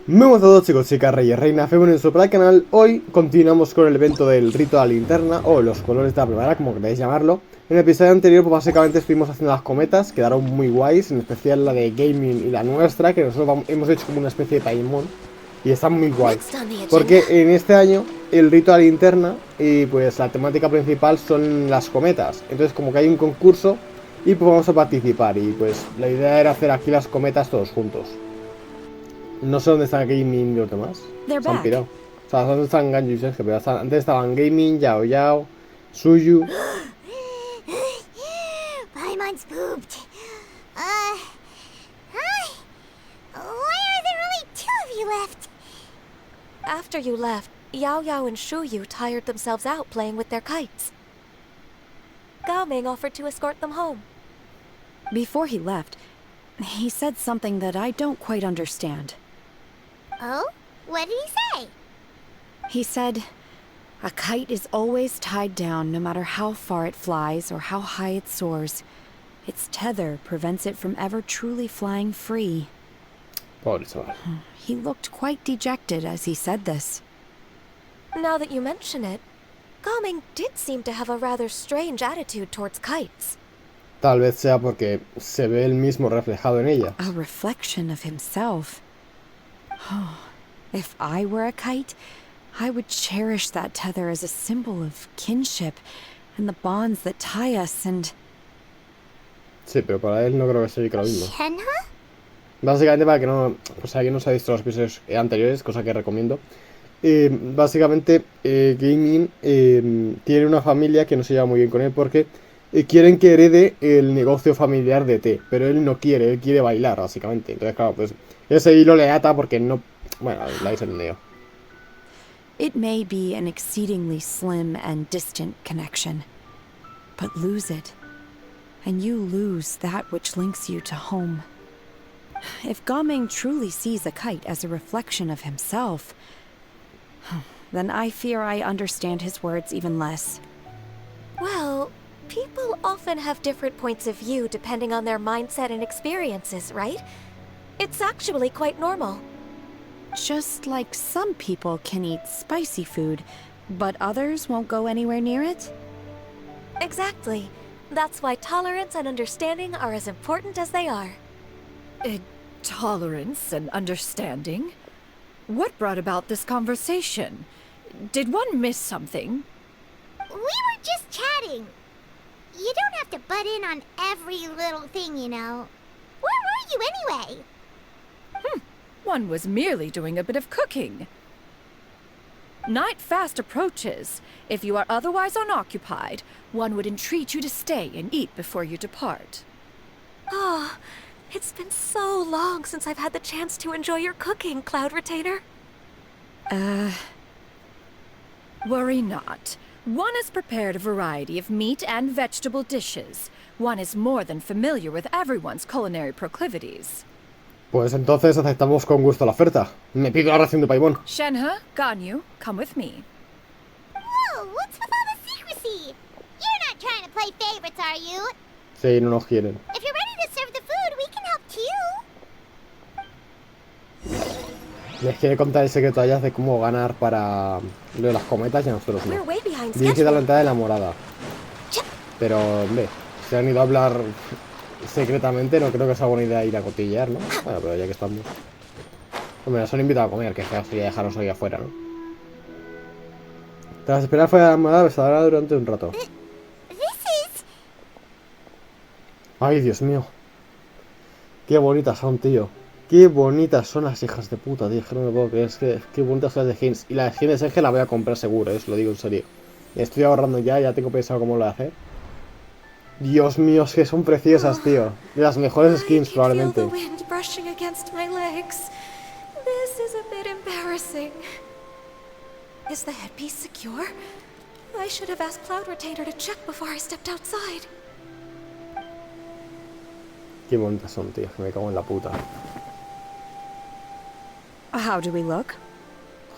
Muy buenas a todos, chicos, chicas, reyes, reinas, bienvenidos para el canal. Hoy continuamos con el evento del Rito de la Linterna, o los colores de la primavera, como queráis llamarlo. En el episodio anterior, pues básicamente estuvimos haciendo las cometas, quedaron muy guays, en especial la de gaming y la nuestra, que nosotros hemos hecho como una especie de paimón. Y están muy guays, porque en este año el Rito de la Linterna y pues la temática principal son las cometas. Entonces como que hay un concurso y pues vamos a participar. Y pues la idea era hacer aquí las cometas todos juntos. No sé dónde están Gaming y los demás. Se han pirado. O sea, ¿dónde están Ganyu y Shenhe? Pero antes estaban Gaming, Yao Yao, Suyu. Paimon's pooped. Why are there only two of you left? After you left, Yao Yao and Shuyu tired themselves out playing with their kites. Gaming offered to escort them home. Before he left, he said something that I don't quite understand. Oh? What did he say? He said, a kite is always tied down no matter how far it flies or how high it soars. Its tether prevents it from ever truly flying free. Pobre chaval. He looked quite dejected as he said this. Now that you mention it, Gaming did seem to have a rather strange attitude towards kites. Tal vez sea porque se ve el mismo reflejado en ella. A reflection of himself. If I were a kite, I would cherish that tether as a symbol of kinship and the bonds that tie us and... Sí, pero para él no creo que sea lo mismo. Shenhe? Básicamente para que no... Pues alguien no se ha visto los episodios anteriores, cosa que recomiendo. Básicamente Gaming tiene una familia que no se lleva muy bien con él porque quieren que herede el negocio familiar de té, pero él no quiere, él quiere bailar básicamente. Entonces claro, pues ese hilo le ata porque no... Bueno, la habéis entendido. It may be an exceedingly slim and distant connection, but lose it, and you lose that which links you to home. If Gaming truly sees a kite as a reflection of himself, then I fear I understand his words even less. Well, people often have different points of view depending on their mindset and experiences, right? It's actually quite normal. Just like some people can eat spicy food, but others won't go anywhere near it? Exactly. That's why tolerance and understanding are as important as they are. Tolerance and understanding? What brought about this conversation? Did one miss something? We were just chatting. You don't have to butt in on every little thing, you know. Where were you anyway? One was merely doing a bit of cooking. Night fast approaches. If you are otherwise unoccupied, one would entreat you to stay and eat before you depart. Oh, it's been so long since I've had the chance to enjoy your cooking, Cloud Retainer. Worry not. One has prepared a variety of meat and vegetable dishes. One is more than familiar with everyone's culinary proclivities. Pues entonces aceptamos con gusto la oferta. Me pido la ración de paimón. Shenhe, Ganyu, come with me. Whoa, what's with all the secrecy? You're not trying to play favorites, are you? Sí, no nos quieren. If you're ready to serve the food, we can help too. Les quiere contar el secreto a ellas de cómo ganar para lo de las cometas y a nosotros no. We're way behind Bien que da la schedule. entrada de la morada. Pero, hombre, se han ido a hablar secretamente, no creo que sea buena idea ir a cotillear, ¿no? Bueno, pero ya que estamos... Hombre, nos han invitado a comer, que feo sería dejarnos hoy afuera, ¿no? Tras esperar fuera de la morada, besará durante un rato. This is... Ay, Dios mío. Qué bonitas son, tío. Qué bonitas son las hijas de puta, tío. Que no me puedo creer. Es que qué bonitas son las de Gens. Y la de Gens de Shenhe la voy a comprar seguro, os lo digo en serio. Estoy ahorrando ya tengo pensado cómo lo voy a hacer. Dios mío, es que son preciosas, tío. De las mejores skins, probablemente. I can feel the wind brushing against my legs. This is a bit embarrassing. Is the headpiece secure? I should have asked Cloud Retainer to check before I stepped outside. Qué bonitas son, tío. Me cago en la puta. How do we look?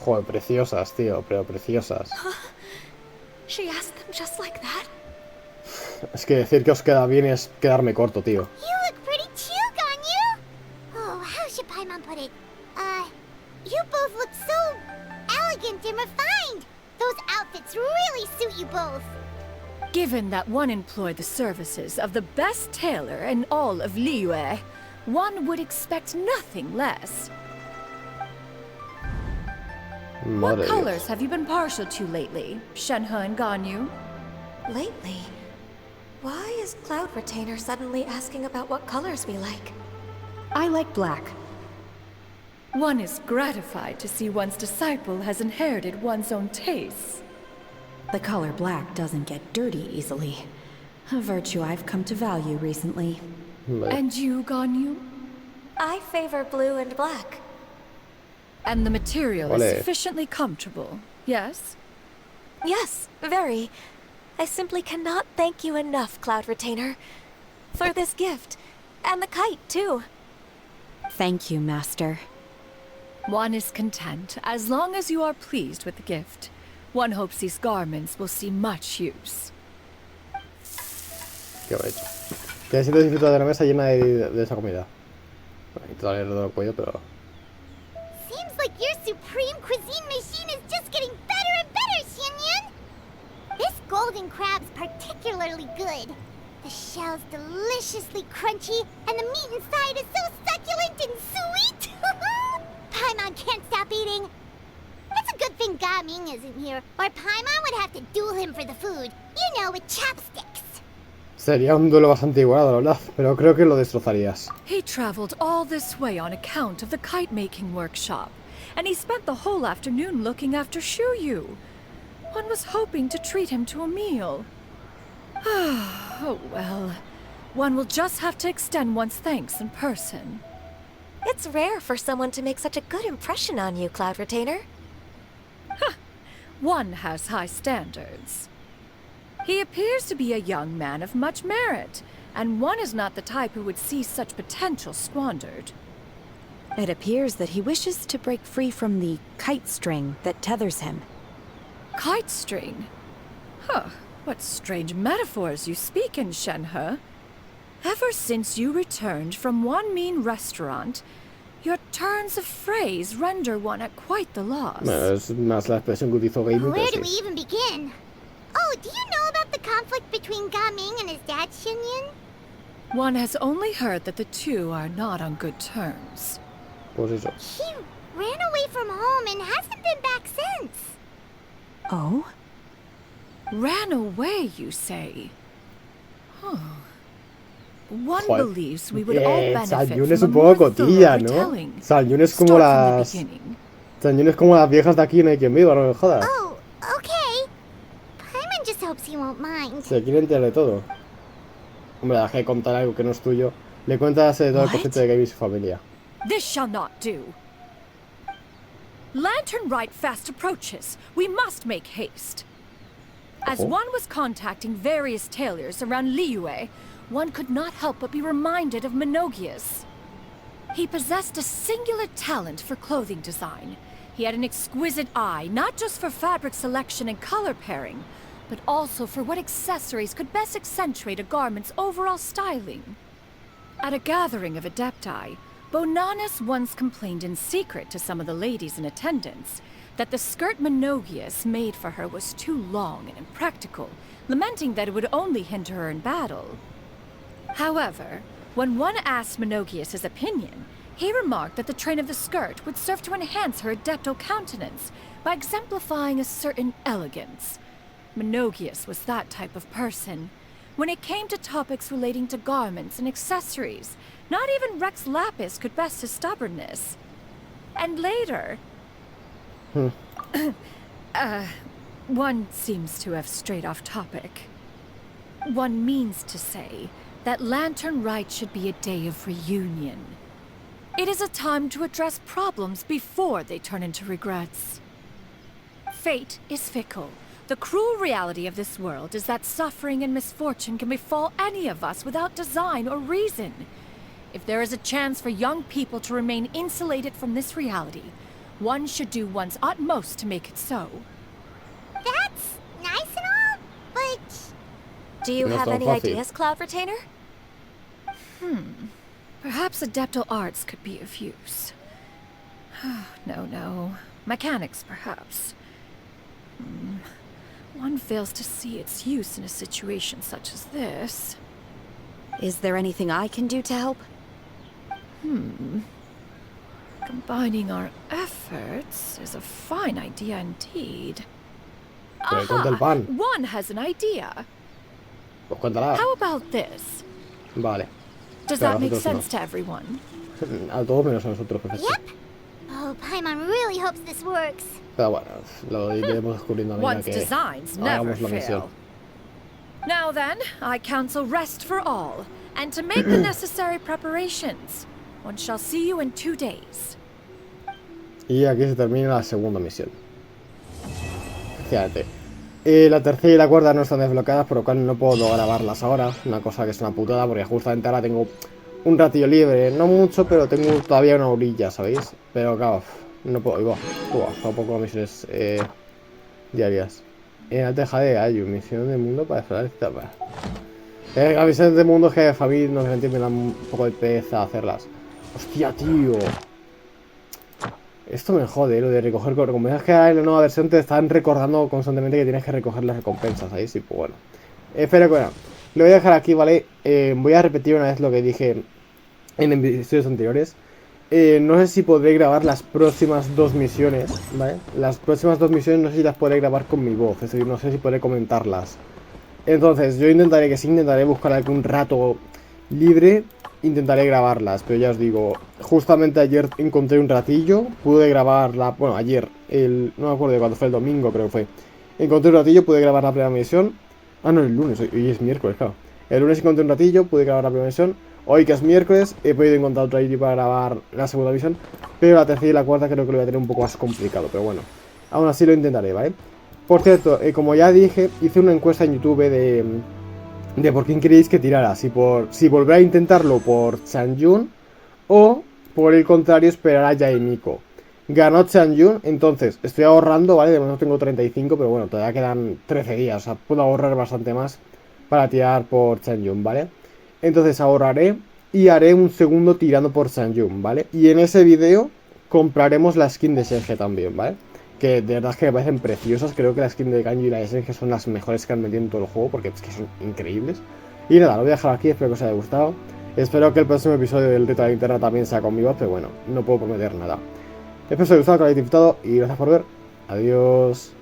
Joder, preciosas, tío. Pero preciosas. She asked them just like that? Es que decir que os queda bien es quedarme corto, tío. You look pretty too, Ganyu. Oh, how should Paimon put it? You both look so elegant and refined. Those outfits really suit you both. Given that one employed the services of the best tailor in all of Liyue, one would expect nothing less. What colors have you been partial to lately, Shenhe and Ganyu? Lately? Why is Cloud Retainer suddenly asking about what colors we like? I like black. One is gratified to see one's disciple has inherited one's own tastes. The color black doesn't get dirty easily. A virtue I've come to value recently. And you, Ganyu? I favor blue and black. And the material is sufficiently comfortable, yes? Yes, very. I simply cannot thank you enough, Cloud Retainer. For this gift. And the kite, too. Thank you, Master. One is content as long as you are pleased with the gift. One hopes these garments will see much use. Qué bonito. Que siento disfrutar de la mesa llena de esa comida. Bueno, y todavía no lo puedo, pero... Seems like your supreme cuisine machine is just getting better and better, Xianyun. This golden crab's particularly good. The shell's deliciously crunchy, and the meat inside is so succulent and sweet. Paimon can't stop eating. It's a good thing Gaming isn't here, or Paimon would have to duel him for the food. You know, with chopsticks. Sería un duelo bastante igualado, la verdad, pero creo que lo destrozarías. He traveled all this way on account of the kite-making workshop, and he spent the whole afternoon looking after Xianyun. One was hoping to treat him to a meal. Oh well. One will just have to extend one's thanks in person. It's rare for someone to make such a good impression on you, Cloud Retainer. One has high standards. He appears to be a young man of much merit, and one is not the type who would see such potential squandered. It appears that he wishes to break free from the kite string that tethers him. Kite string? Huh, what strange metaphors you speak in, Shenhe. Ever since you returned from one mean restaurant, your turns of phrase render one at quite the loss. Bueno, es más la expresión que utilizó Gaming, Where pero do we sí. even begin? Oh, do you know about the conflict between Gaming and his dad, Xianyun? One has only heard that the two are not on good terms. Pues eso. He ran away from home and hasn't been back since. Oh? Ran away, you say? Huh. One Joder. believes we would all benefit Xianyun es from un a more poco thorough cotilla, ¿no? retelling. Xianyun es como Start from the las... beginning. Xianyun es como las viejas de aquí, no hay quien viva, no me jodas. Oh, okay. Paimon just hopes he won't mind. Se quiere enterar de todo. Hombre, deja de contar algo que no es tuyo. Le cuentas todo el What? concepto de Gaming y su familia. This shall not do. Lantern Rite fast approaches. We must make haste. As Oh. one was contacting various tailors around Liyue, one could not help but be reminded of Menogias. He possessed a singular talent for clothing design. He had an exquisite eye, not just for fabric selection and color pairing, but also for what accessories could best accentuate a garment's overall styling. At a gathering of Adepti, Bonanis once complained in secret to some of the ladies in attendance that the skirt Menogias made for her was too long and impractical, lamenting that it would only hinder her in battle. However, when one asked Menogias his opinion, he remarked that the train of the skirt would serve to enhance her adeptal countenance by exemplifying a certain elegance. Menogias was that type of person. When it came to topics relating to garments and accessories, not even Rex Lapis could best his stubbornness. And later... one seems to have strayed off topic. One means to say that Lantern Rite should be a day of reunion. It is a time to address problems before they turn into regrets. Fate is fickle. The cruel reality of this world is that suffering and misfortune can befall any of us without design or reason. If there is a chance for young people to remain insulated from this reality, one should do one's utmost to make it so. That's nice and all, but... Do you No have tan any fácil. ideas, Cloud Retainer? Perhaps adeptal arts could be of use. No. Mechanics, perhaps. One fails to see its use in a situation such as this. Is there anything I can do to help? Combining our efforts is a fine idea indeed. Pero cuenta el pan. One has an idea. Pues cuéntala. How about this? Vale. Does Pero that make nosotros sense to everyone? A todos menos a nosotros, perfecto. Yep. Oh, Paimon really hopes this works. Pero bueno, lo iremos descubriendo a medida One's que designs never hagamos la misión. fail. Now then, I counsel rest for all, and to make the necessary preparations. One shall see you in 2 days. Y aquí se termina la segunda misión. Fíjate. La tercera y la cuarta no están desbloqueadas, por lo cual no puedo grabarlas ahora. Una cosa que es una putada, porque justamente ahora tengo un ratillo libre. No mucho, pero tengo todavía una orilla, ¿sabéis? Pero claro, no puedo. Tampoco misiones diarias. La teja de Ganyu, misión de mundo para explorar esta etapa. Las misiones de mundo que a mí no se entiende, me dan un poco de pereza hacerlas. Hostia, tío. Esto me jode, lo de recoger recompensas. Que ahora en la nueva versión te están recordando constantemente que tienes que recoger las recompensas, ¿sabéis? Y pues bueno. Pero bueno, lo voy a dejar aquí, ¿vale? Voy a repetir una vez lo que dije en episodios anteriores. No sé si podré grabar las próximas 2 misiones, ¿vale? Las próximas 2 misiones no sé si las podré grabar con mi voz, es decir, no sé si podré comentarlas. Entonces, yo intentaré buscar algún rato libre, intentaré grabarlas, pero ya os digo, justamente ayer encontré un ratillo, pude grabarla, bueno, ayer, no me acuerdo de cuándo fue, el domingo creo que fue. Encontré un ratillo, pude grabar la primera misión. Ah, no, el lunes, hoy es miércoles, claro. El lunes encontré un ratillo, pude grabar la primera misión. Hoy, que es miércoles, he podido encontrar otro ratillo para grabar la segunda misión. Pero la tercera y la cuarta creo que lo voy a tener un poco más complicado, pero bueno. Aún así lo intentaré, ¿vale? Por cierto, como ya dije, hice una encuesta en YouTube de por quién queréis que tirara. Si volver a intentarlo por Xianyun o, por el contrario, esperar a Yaemiko. Ganó Xianyun, entonces estoy ahorrando, ¿vale? De momento tengo 35, pero bueno, todavía quedan 13 días. O sea, puedo ahorrar bastante más para tirar por Xianyun, ¿vale? Entonces ahorraré y haré un segundo tirando por Xianyun, ¿vale? Y en ese vídeo compraremos la skin de Shenhe también, ¿vale? Que de verdad es que me parecen preciosas. Creo que la skin de Ganyu y la de Shenhe son las mejores que han metido en todo el juego, porque es que son increíbles. Y nada, lo voy a dejar aquí, espero que os haya gustado. Espero que el próximo episodio del Rito de la Linterna también sea conmigo, pero bueno, no puedo prometer nada. Espero que os haya gustado, que lo hayáis disfrutado y gracias por ver. Adiós.